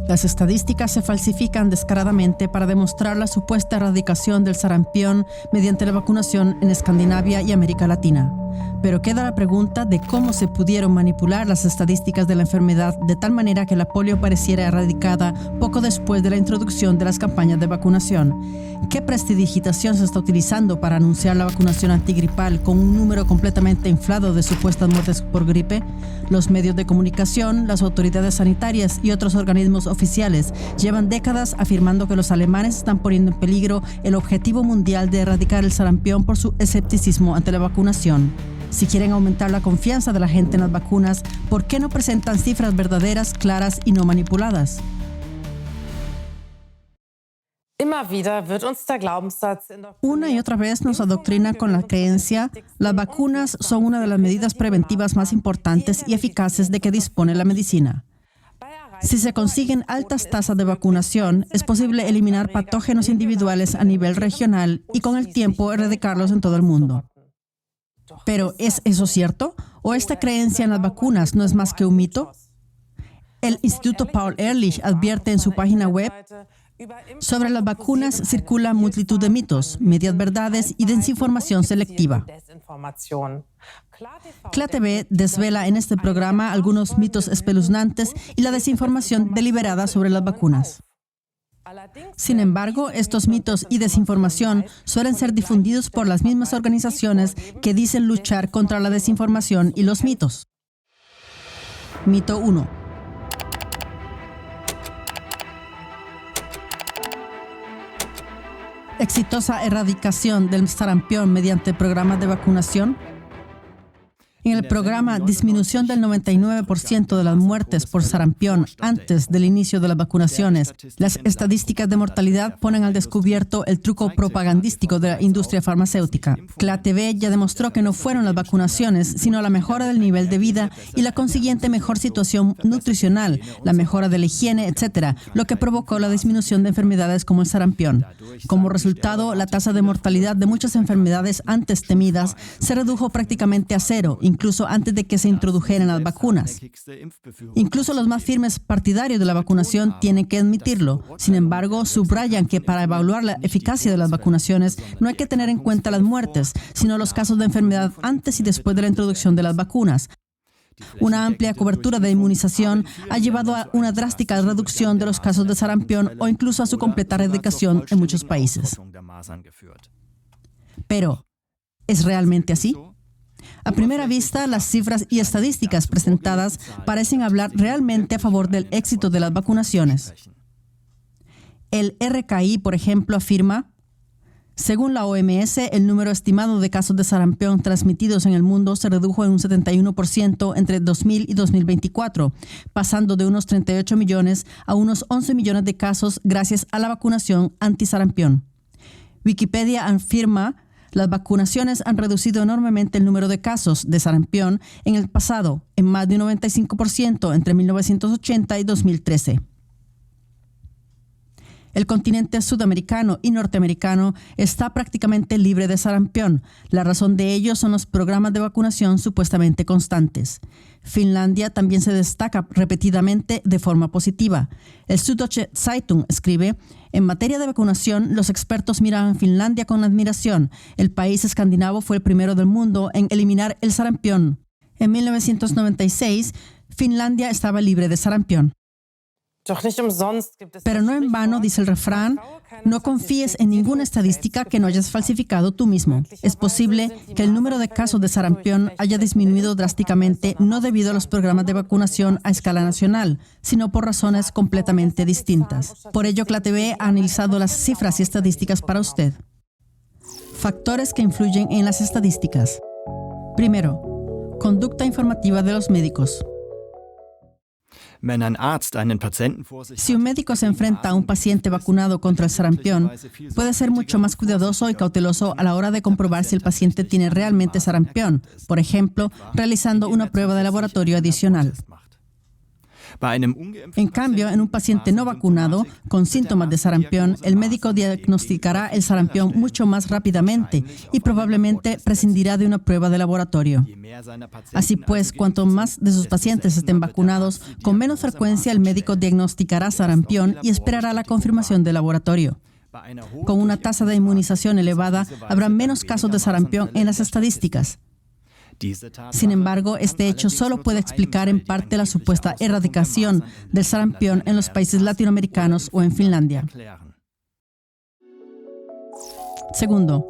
Las estadísticas se falsifican descaradamente para demostrar la supuesta erradicación del sarampión mediante la vacunación en Escandinavia y América Latina. Pero queda la pregunta de cómo se pudieron manipular las estadísticas de la enfermedad de tal manera que la polio pareciera erradicada poco después de la introducción de las campañas de vacunación. ¿Qué prestidigitación se está utilizando para anunciar la vacunación antigripal con un número completamente inflado de supuestas muertes por gripe? Los medios de comunicación, las autoridades sanitarias y otros organismos oficiales llevan décadas afirmando que los alemanes están poniendo en peligro el objetivo mundial de erradicar el sarampión por su escepticismo ante la vacunación. Si quieren aumentar la confianza de la gente en las vacunas, ¿por qué no presentan cifras verdaderas, claras y no manipuladas? Una y otra vez nos adoctrinan con la creencia: las vacunas son una de las medidas preventivas más importantes y eficaces de que dispone la medicina. Si se consiguen altas tasas de vacunación, es posible eliminar patógenos individuales a nivel regional y con el tiempo erradicarlos en todo el mundo. Pero, ¿es eso cierto? ¿O esta creencia en las vacunas no es más que un mito? El Instituto Paul Ehrlich advierte en su página web: sobre las vacunas circula multitud de mitos, medias verdades y desinformación selectiva. CLA-TV desvela en este programa algunos mitos espeluznantes y la desinformación deliberada sobre las vacunas. Sin embargo, estos mitos y desinformación suelen ser difundidos por las mismas organizaciones que dicen luchar contra la desinformación y los mitos. Mito 1. Exitosa erradicación del sarampión mediante programas de vacunación. En el programa Disminución del 99% de las muertes por sarampión antes del inicio de las vacunaciones, las estadísticas de mortalidad ponen al descubierto el truco propagandístico de la industria farmacéutica. CLA-TV ya demostró que no fueron las vacunaciones, sino la mejora del nivel de vida y la consiguiente mejor situación nutricional, la mejora de la higiene, etc., lo que provocó la disminución de enfermedades como el sarampión. Como resultado, la tasa de mortalidad de muchas enfermedades antes temidas se redujo prácticamente a cero, incluso antes de que se introdujeran las vacunas. Incluso los más firmes partidarios de la vacunación tienen que admitirlo. Sin embargo, subrayan que para evaluar la eficacia de las vacunaciones no hay que tener en cuenta las muertes, sino los casos de enfermedad antes y después de la introducción de las vacunas. Una amplia cobertura de inmunización ha llevado a una drástica reducción de los casos de sarampión o incluso a su completa erradicación en muchos países. Pero, ¿es realmente así? A primera vista, las cifras y estadísticas presentadas parecen hablar realmente a favor del éxito de las vacunaciones. El RKI, por ejemplo, afirma: según la OMS, el número estimado de casos de sarampión transmitidos en el mundo se redujo en un 71% entre 2000 y 2024, pasando de unos 38 millones a unos 11 millones de casos gracias a la vacunación antisarampión. Wikipedia afirma: las vacunaciones han reducido enormemente el número de casos de sarampión en el pasado, en más de un 95% entre 1980 y 2013. El continente sudamericano y norteamericano está prácticamente libre de sarampión. La razón de ello son los programas de vacunación supuestamente constantes. Finlandia también se destaca repetidamente de forma positiva. El Süddeutsche Zeitung escribe: en materia de vacunación, los expertos miran a Finlandia con admiración. El país escandinavo fue el primero del mundo en eliminar el sarampión. En 1996, Finlandia estaba libre de sarampión. Pero no en vano, dice el refrán, no confíes en ninguna estadística que no hayas falsificado tú mismo. Es posible que el número de casos de sarampión haya disminuido drásticamente no debido a los programas de vacunación a escala nacional, sino por razones completamente distintas. Por ello, CLA-TV ha analizado las cifras y estadísticas para usted. Factores que influyen en las estadísticas. Primero, conducta informativa de los médicos. Si un médico se enfrenta a un paciente vacunado contra el sarampión, puede ser mucho más cuidadoso y cauteloso a la hora de comprobar si el paciente tiene realmente sarampión, por ejemplo, realizando una prueba de laboratorio adicional. En cambio, en un paciente no vacunado con síntomas de sarampión, el médico diagnosticará el sarampión mucho más rápidamente y probablemente prescindirá de una prueba de laboratorio. Así pues, cuanto más de sus pacientes estén vacunados, con menos frecuencia el médico diagnosticará sarampión y esperará la confirmación del laboratorio. Con una tasa de inmunización elevada, habrá menos casos de sarampión en las estadísticas. Sin embargo, este hecho solo puede explicar en parte la supuesta erradicación del sarampión en los países latinoamericanos o en Finlandia. Segundo,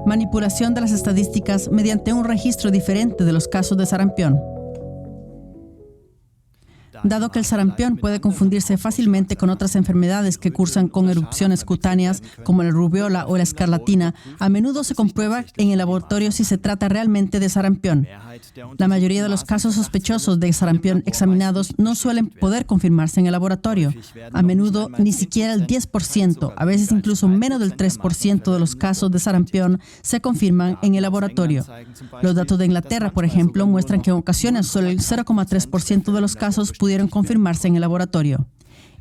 manipulación de las estadísticas mediante un registro diferente de los casos de sarampión. Dado que el sarampión puede confundirse fácilmente con otras enfermedades que cursan con erupciones cutáneas, como la rubiola o la escarlatina, a menudo se comprueba en el laboratorio si se trata realmente de sarampión. La mayoría de los casos sospechosos de sarampión examinados no suelen poder confirmarse en el laboratorio. A menudo ni siquiera el 10%, a veces incluso menos del 3% de los casos de sarampión se confirman en el laboratorio. Los datos de Inglaterra, por ejemplo, muestran que en ocasiones solo el 0,3% de los casos pudieron confirmarse en el laboratorio.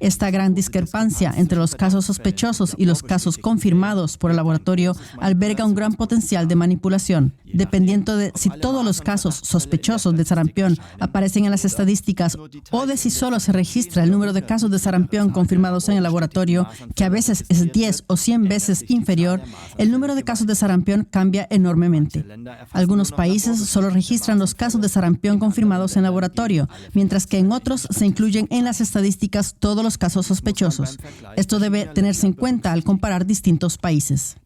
Esta gran discrepancia entre los casos sospechosos y los casos confirmados por el laboratorio alberga un gran potencial de manipulación. Dependiendo de si todos los casos sospechosos de sarampión aparecen en las estadísticas o de si solo se registra el número de casos de sarampión confirmados en el laboratorio, que a veces es 10 o 100 veces inferior, el número de casos de sarampión cambia enormemente. Algunos países solo registran los casos de sarampión confirmados en laboratorio, mientras que en otros se incluyen en las estadísticas todos los casos sospechosos. Esto debe tenerse en cuenta al comparar distintos países.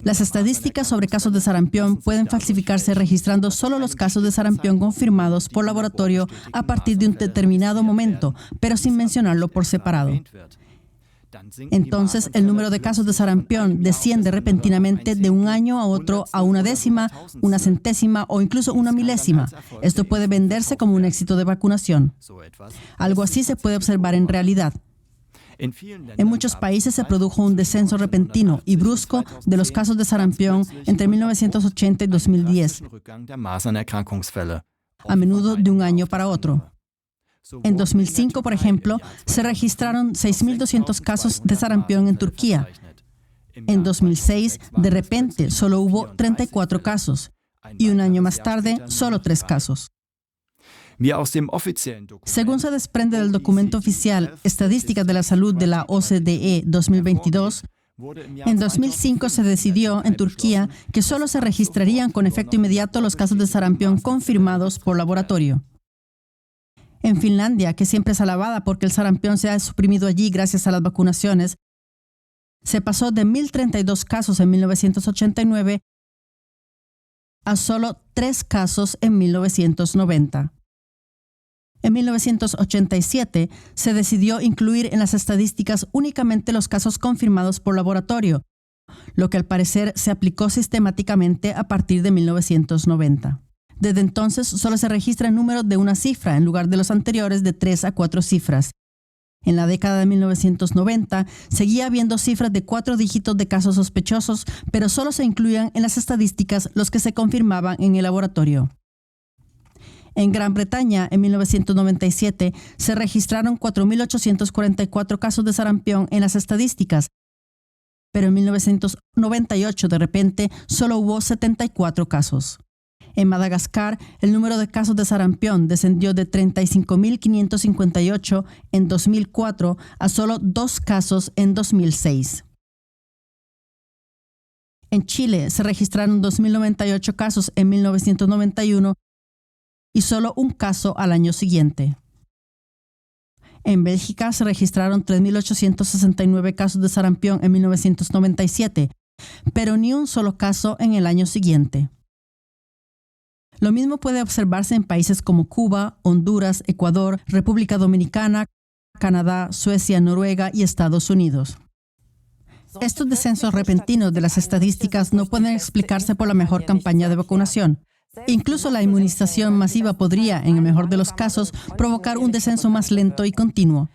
Las estadísticas sobre casos de sarampión pueden falsificarse registrando solo los casos de sarampión confirmados por laboratorio a partir de un determinado momento, pero sin mencionarlo por separado. Entonces, el número de casos de sarampión desciende repentinamente de un año a otro a una décima, una centésima o incluso una milésima. Esto puede venderse como un éxito de vacunación. Algo así se puede observar en realidad. En muchos países se produjo un descenso repentino y brusco de los casos de sarampión entre 1980 y 2010, a menudo de un año para otro. En 2005, por ejemplo, se registraron 6.200 casos de sarampión en Turquía. En 2006, de repente, solo hubo 34 casos. Y un año más tarde, solo 3 casos. Según se desprende del documento oficial Estadísticas de la Salud de la OCDE 2022, en 2005 se decidió en Turquía que solo se registrarían con efecto inmediato los casos de sarampión confirmados por laboratorio. En Finlandia, que siempre es alabada porque el sarampión se ha suprimido allí gracias a las vacunaciones, se pasó de 1.032 casos en 1989 a solo 3 casos en 1990. En 1987 se decidió incluir en las estadísticas únicamente los casos confirmados por laboratorio, lo que al parecer se aplicó sistemáticamente a partir de 1990. Desde entonces solo se registran números de una cifra en lugar de los anteriores de 3 a 4 cifras. En la década de 1990 seguía habiendo cifras de 4 dígitos de casos sospechosos, pero solo se incluían en las estadísticas los que se confirmaban en el laboratorio. En Gran Bretaña, en 1997, se registraron 4.844 casos de sarampión en las estadísticas, pero en 1998, de repente, solo hubo 74 casos. En Madagascar, el número de casos de sarampión descendió de 35.558 en 2004 a solo 2 casos en 2006. En Chile se registraron 2.098 casos en 1991 y solo un caso al año siguiente. En Bélgica se registraron 3.869 casos de sarampión en 1997, pero ni un solo caso en el año siguiente. Lo mismo puede observarse en países como Cuba, Honduras, Ecuador, República Dominicana, Canadá, Suecia, Noruega y Estados Unidos. Estos descensos repentinos de las estadísticas no pueden explicarse por la mejor campaña de vacunación. Incluso la inmunización masiva podría, en el mejor de los casos, provocar un descenso más lento y continuo.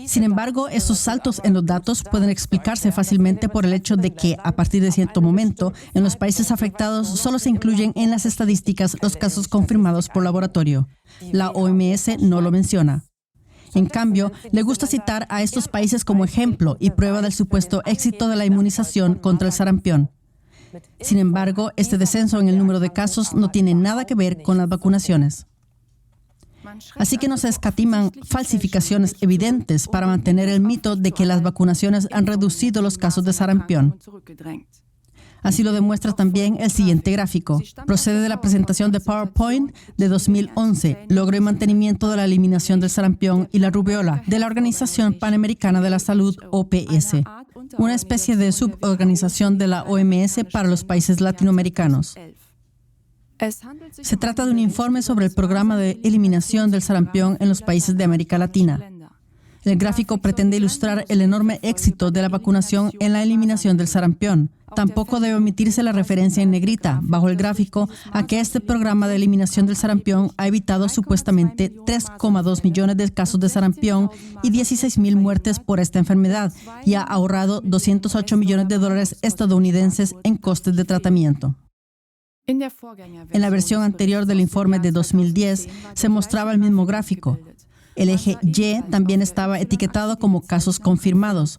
Sin embargo, estos saltos en los datos pueden explicarse fácilmente por el hecho de que, a partir de cierto momento, en los países afectados solo se incluyen en las estadísticas los casos confirmados por laboratorio. La OMS no lo menciona. En cambio, le gusta citar a estos países como ejemplo y prueba del supuesto éxito de la inmunización contra el sarampión. Sin embargo, este descenso en el número de casos no tiene nada que ver con las vacunaciones. Así que no se escatiman falsificaciones evidentes para mantener el mito de que las vacunaciones han reducido los casos de sarampión. Así lo demuestra también el siguiente gráfico. Procede de la presentación de PowerPoint de 2011, logro y mantenimiento de la eliminación del sarampión y la rubiola, de la Organización Panamericana de la Salud, OPS, una especie de suborganización de la OMS para los países latinoamericanos. Se trata de un informe sobre el programa de eliminación del sarampión en los países de América Latina. El gráfico pretende ilustrar el enorme éxito de la vacunación en la eliminación del sarampión. Tampoco debe omitirse la referencia en negrita, bajo el gráfico, a que este programa de eliminación del sarampión ha evitado supuestamente 3,2 millones de casos de sarampión y 16,000 muertes por esta enfermedad y ha ahorrado $208 millones estadounidenses en costes de tratamiento. En la versión anterior del informe de 2010 se mostraba el mismo gráfico. El eje Y también estaba etiquetado como casos confirmados,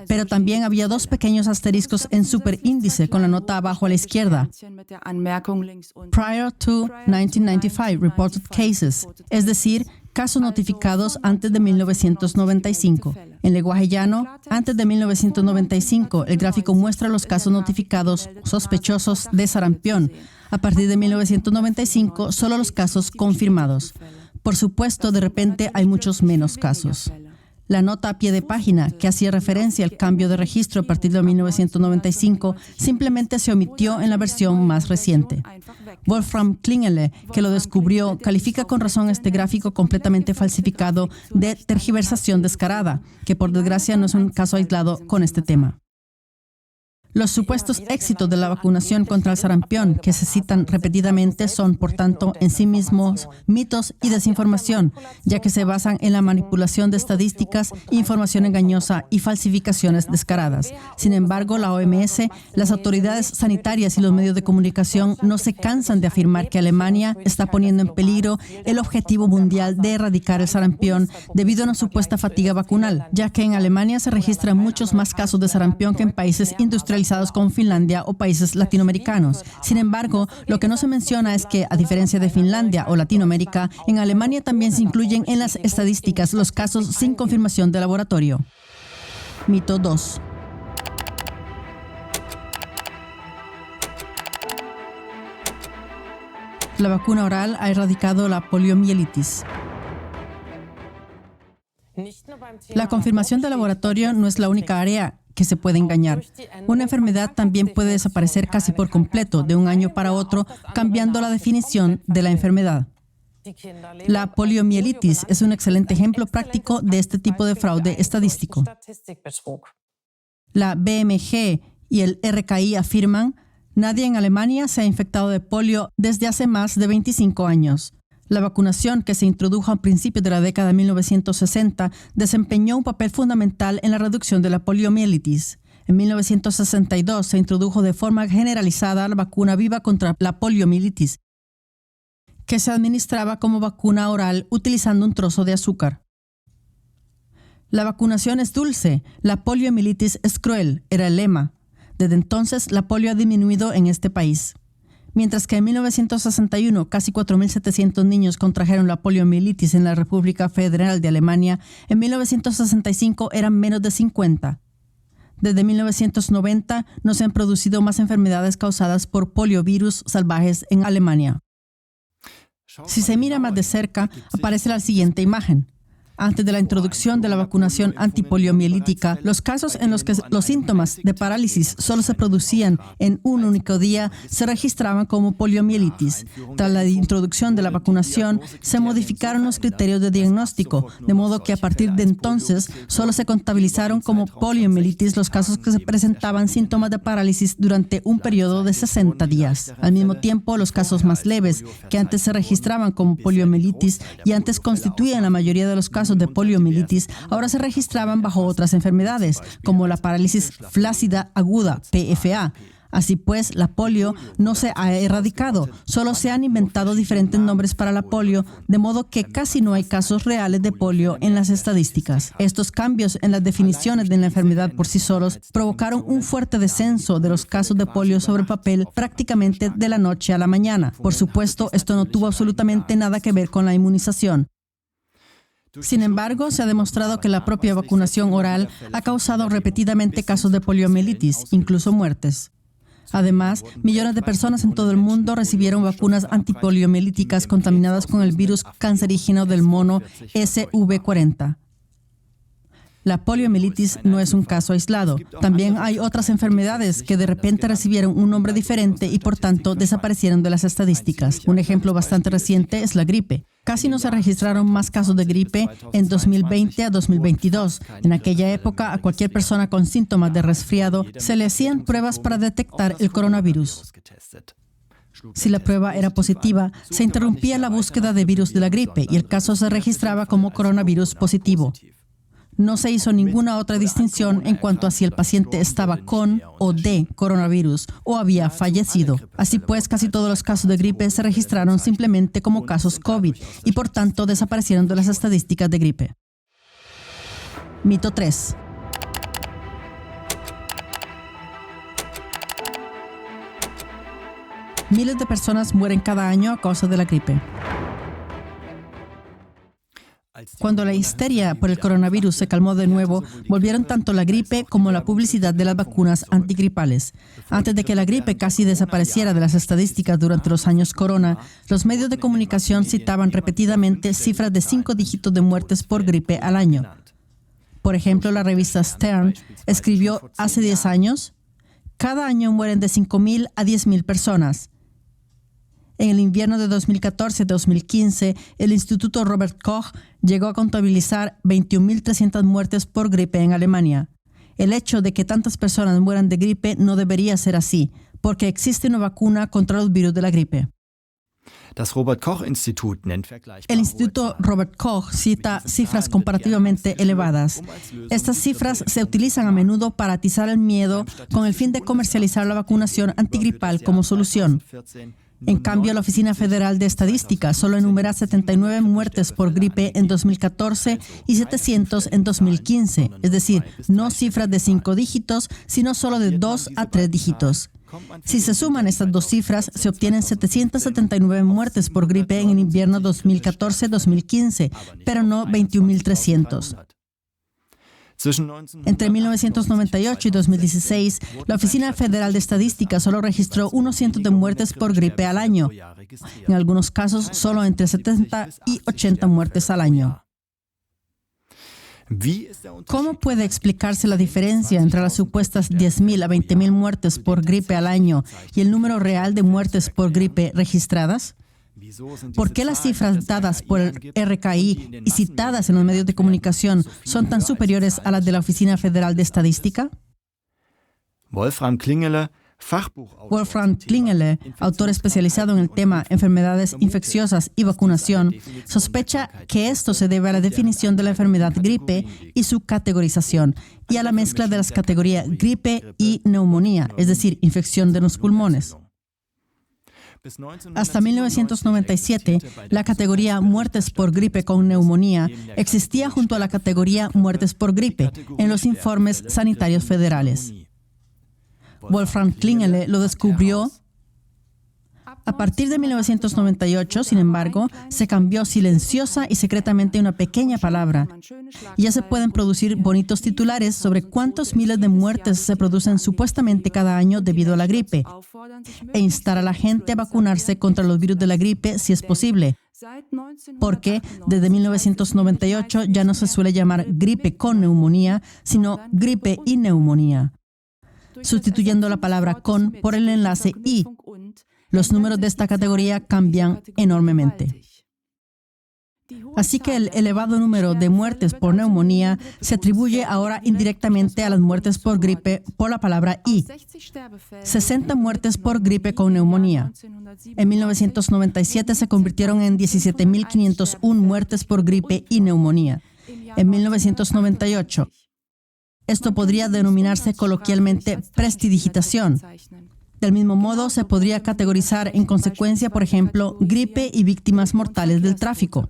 pero también había dos pequeños asteriscos en superíndice con la nota abajo a la izquierda. Prior to 1995 reported cases, es decir, casos notificados antes de 1995. En lenguaje llano, antes de 1995, el gráfico muestra los casos notificados sospechosos de sarampión. A partir de 1995, solo los casos confirmados. Por supuesto, de repente hay muchos menos casos. La nota a pie de página, que hacía referencia al cambio de registro a partir de 1995, simplemente se omitió en la versión más reciente. Wolfram Klingele, que lo descubrió, califica con razón este gráfico completamente falsificado de tergiversación descarada, que por desgracia no es un caso aislado con este tema. Los supuestos éxitos de la vacunación contra el sarampión que se citan repetidamente son, por tanto, en sí mismos mitos y desinformación, ya que se basan en la manipulación de estadísticas, información engañosa y falsificaciones descaradas. Sin embargo, la OMS, las autoridades sanitarias y los medios de comunicación no se cansan de afirmar que Alemania está poniendo en peligro el objetivo mundial de erradicar el sarampión debido a una supuesta fatiga vacunal, ya que en Alemania se registran muchos más casos de sarampión que en países industrializados como Finlandia o países latinoamericanos. Sin embargo, lo que no se menciona es que, a diferencia de Finlandia o Latinoamérica, en Alemania también se incluyen en las estadísticas los casos sin confirmación de laboratorio. Mito 2. La vacuna oral ha erradicado la poliomielitis. La confirmación de laboratorio no es la única área que se puede engañar. Una enfermedad también puede desaparecer casi por completo de un año para otro, cambiando la definición de la enfermedad. La poliomielitis es un excelente ejemplo práctico de este tipo de fraude estadístico. La BMG y el RKI afirman: nadie en Alemania se ha infectado de polio desde hace más de 25 años. La vacunación, que se introdujo a principios de la década de 1960, desempeñó un papel fundamental en la reducción de la poliomielitis. En 1962 se introdujo de forma generalizada la vacuna viva contra la poliomielitis, que se administraba como vacuna oral utilizando un trozo de azúcar. La vacunación es dulce, la poliomielitis es cruel, era el lema. Desde entonces, la polio ha disminuido en este país. Mientras que en 1961 casi 4.700 niños contrajeron la poliomielitis en la República Federal de Alemania, en 1965 eran menos de 50. Desde 1990 no se han producido más enfermedades causadas por poliovirus salvajes en Alemania. Si se mira más de cerca, aparece la siguiente imagen. Antes de la introducción de la vacunación antipoliomielítica, los casos en los que los síntomas de parálisis solo se producían en un único día se registraban como poliomielitis. Tras la introducción de la vacunación, se modificaron los criterios de diagnóstico, de modo que a partir de entonces solo se contabilizaron como poliomielitis los casos que se presentaban síntomas de parálisis durante un periodo de 60 días. Al mismo tiempo, los casos más leves, que antes se registraban como poliomielitis y antes constituían la mayoría de los casos de poliomielitis, ahora se registraban bajo otras enfermedades, como la parálisis flácida aguda, PFA. Así pues, la polio no se ha erradicado, solo se han inventado diferentes nombres para la polio, de modo que casi no hay casos reales de polio en las estadísticas. Estos cambios en las definiciones de la enfermedad por sí solos provocaron un fuerte descenso de los casos de polio sobre el papel prácticamente de la noche a la mañana. Por supuesto, esto no tuvo absolutamente nada que ver con la inmunización. Sin embargo, se ha demostrado que la propia vacunación oral ha causado repetidamente casos de poliomielitis, incluso muertes. Además, millones de personas en todo el mundo recibieron vacunas antipoliomielíticas contaminadas con el virus cancerígeno del mono SV40. La poliomielitis no es un caso aislado. También hay otras enfermedades que de repente recibieron un nombre diferente y por tanto desaparecieron de las estadísticas. Un ejemplo bastante reciente es la gripe. Casi no se registraron más casos de gripe en 2020 a 2022. En aquella época, a cualquier persona con síntomas de resfriado se le hacían pruebas para detectar el coronavirus. Si la prueba era positiva, se interrumpía la búsqueda de virus de la gripe y el caso se registraba como coronavirus positivo. No se hizo ninguna otra distinción en cuanto a si el paciente estaba con o de coronavirus o había fallecido. Así pues, casi todos los casos de gripe se registraron simplemente como casos COVID y por tanto desaparecieron de las estadísticas de gripe. Mito 3. Miles de personas mueren cada año a causa de la gripe. Cuando la histeria por el coronavirus se calmó de nuevo, volvieron tanto la gripe como la publicidad de las vacunas antigripales. Antes de que la gripe casi desapareciera de las estadísticas durante los años corona, los medios de comunicación citaban repetidamente cifras de 5 dígitos de muertes por gripe al año. Por ejemplo, la revista Stern escribió hace 10 años, cada año mueren de 5,000 a 10,000 personas. En el invierno de 2014-2015, el Instituto Robert Koch llegó a contabilizar 21,300 muertes por gripe en Alemania. El hecho de que tantas personas mueran de gripe no debería ser así, porque existe una vacuna contra los virus de la gripe. El Instituto Robert Koch cita cifras comparativamente elevadas. Estas cifras se utilizan a menudo para atizar el miedo con el fin de comercializar la vacunación antigripal como solución. En cambio, la Oficina Federal de Estadística solo enumera 79 muertes por gripe en 2014 y 700 en 2015, es decir, no cifras de 5 dígitos, sino solo de 2 a 3 dígitos. Si se suman estas dos cifras, se obtienen 779 muertes por gripe en el invierno 2014-2015, pero no 21,300. Entre 1998 y 2016, la Oficina Federal de Estadística solo registró unos cientos de muertes por gripe al año. En algunos casos, solo entre 70 y 80 muertes al año. ¿Cómo puede explicarse la diferencia entre las supuestas 10,000 a 20,000 muertes por gripe al año y el número real de muertes por gripe registradas? ¿Por qué las cifras dadas por el RKI y citadas en los medios de comunicación son tan superiores a las de la Oficina Federal de Estadística? Wolfram Klingele, autor especializado en el tema enfermedades infecciosas y vacunación, sospecha que esto se debe a la definición de la enfermedad gripe y su categorización, y a la mezcla de las categorías gripe y neumonía, es decir, infección de los pulmones. Hasta 1997, la categoría muertes por gripe con neumonía existía junto a la categoría muertes por gripe en los informes sanitarios federales. Wolfram Klingele lo descubrió. A partir de 1998, sin embargo, se cambió silenciosa y secretamente una pequeña palabra. Y ya se pueden producir bonitos titulares sobre cuántos miles de muertes se producen supuestamente cada año debido a la gripe, e instar a la gente a vacunarse contra los virus de la gripe si es posible. Porque desde 1998 ya no se suele llamar gripe con neumonía, sino gripe y neumonía, sustituyendo la palabra con por el enlace y. Los números de esta categoría cambian enormemente. Así que el elevado número de muertes por neumonía se atribuye ahora indirectamente a las muertes por gripe por la palabra I. 60 muertes por gripe con neumonía. En 1997 se convirtieron en 17,501 muertes por gripe y neumonía. En 1998. Esto podría denominarse coloquialmente prestidigitación. Del mismo modo, se podría categorizar en consecuencia, por ejemplo, gripe y víctimas mortales del tráfico.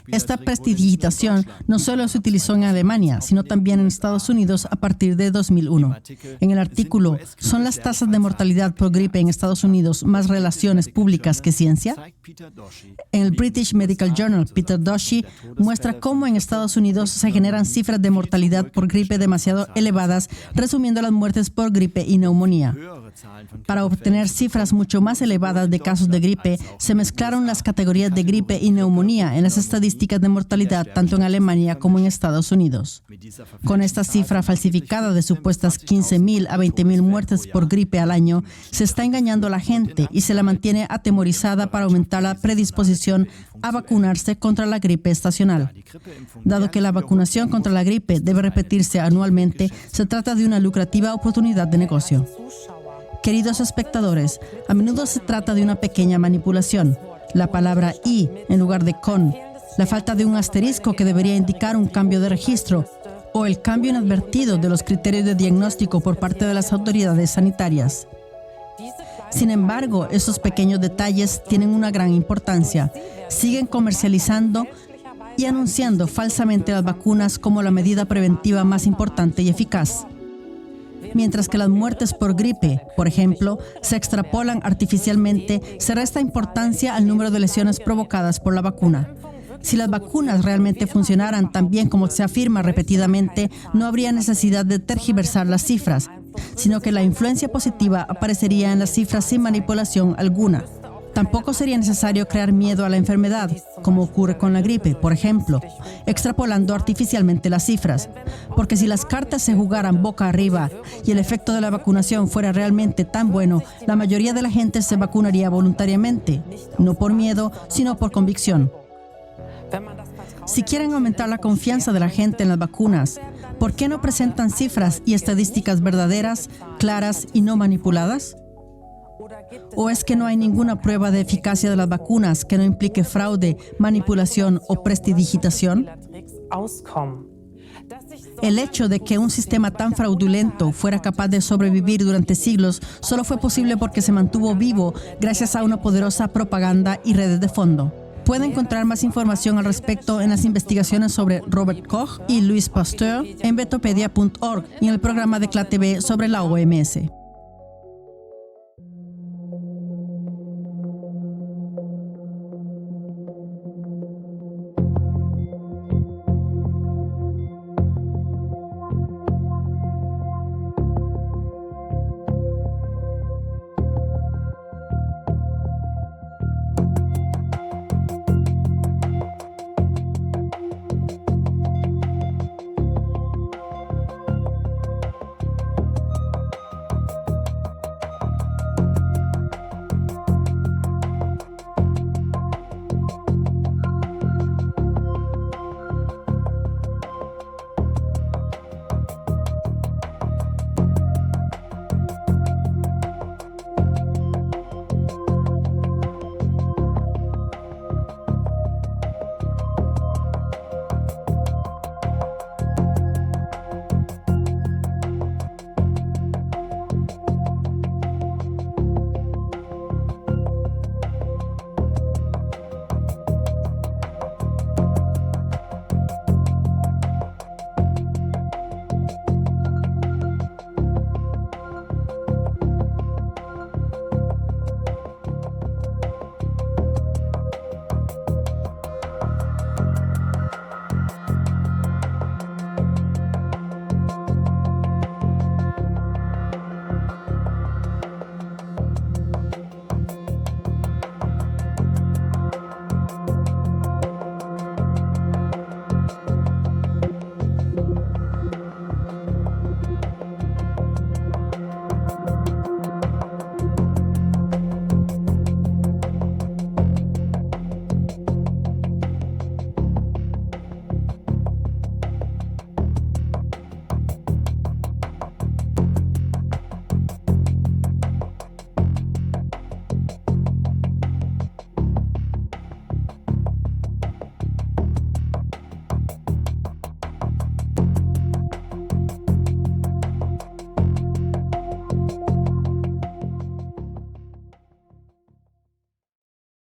Esta prestidigitación no solo se utilizó en Alemania, sino también en Estados Unidos a partir de 2001. En el artículo ¿Son las tasas de mortalidad por gripe en Estados Unidos más relaciones públicas que ciencia? En el British Medical Journal, Peter Doshi muestra cómo en Estados Unidos se generan cifras de mortalidad por gripe demasiado elevadas, resumiendo las muertes por gripe y neumonía. Para obtener cifras mucho más elevadas de casos de gripe, se mezclaron las categorías de gripe y neumonía en las estadísticas de mortalidad tanto en Alemania como en Estados Unidos. Con esta cifra falsificada de supuestas 15.000 a 20.000 muertes por gripe al año, se está engañando a la gente y se la mantiene atemorizada para aumentar la predisposición a vacunarse contra la gripe estacional. Dado que la vacunación contra la gripe debe repetirse anualmente, se trata de una lucrativa oportunidad de negocio. Queridos espectadores, a menudo se trata de una pequeña manipulación. La palabra "y" en lugar de "con", la falta de un asterisco que debería indicar un cambio de registro, o el cambio inadvertido de los criterios de diagnóstico por parte de las autoridades sanitarias. Sin embargo, esos pequeños detalles tienen una gran importancia. Siguen comercializando y anunciando falsamente las vacunas como la medida preventiva más importante y eficaz. Mientras que las muertes por gripe, por ejemplo, se extrapolan artificialmente, se resta importancia al número de lesiones provocadas por la vacuna. Si las vacunas realmente funcionaran tan bien como se afirma repetidamente, no habría necesidad de tergiversar las cifras, sino que la influencia positiva aparecería en las cifras sin manipulación alguna. Tampoco sería necesario crear miedo a la enfermedad, como ocurre con la gripe, por ejemplo, extrapolando artificialmente las cifras. Porque si las cartas se jugaran boca arriba y el efecto de la vacunación fuera realmente tan bueno, la mayoría de la gente se vacunaría voluntariamente, no por miedo, sino por convicción. Si quieren aumentar la confianza de la gente en las vacunas, ¿por qué no presentan cifras y estadísticas verdaderas, claras y no manipuladas? ¿O es que no hay ninguna prueba de eficacia de las vacunas que no implique fraude, manipulación o prestidigitación? El hecho de que un sistema tan fraudulento fuera capaz de sobrevivir durante siglos solo fue posible porque se mantuvo vivo gracias a una poderosa propaganda y redes de fondo. Puede encontrar más información al respecto en las investigaciones sobre Robert Koch y Louis Pasteur en betopedia.org y en el programa de CLATV sobre la OMS.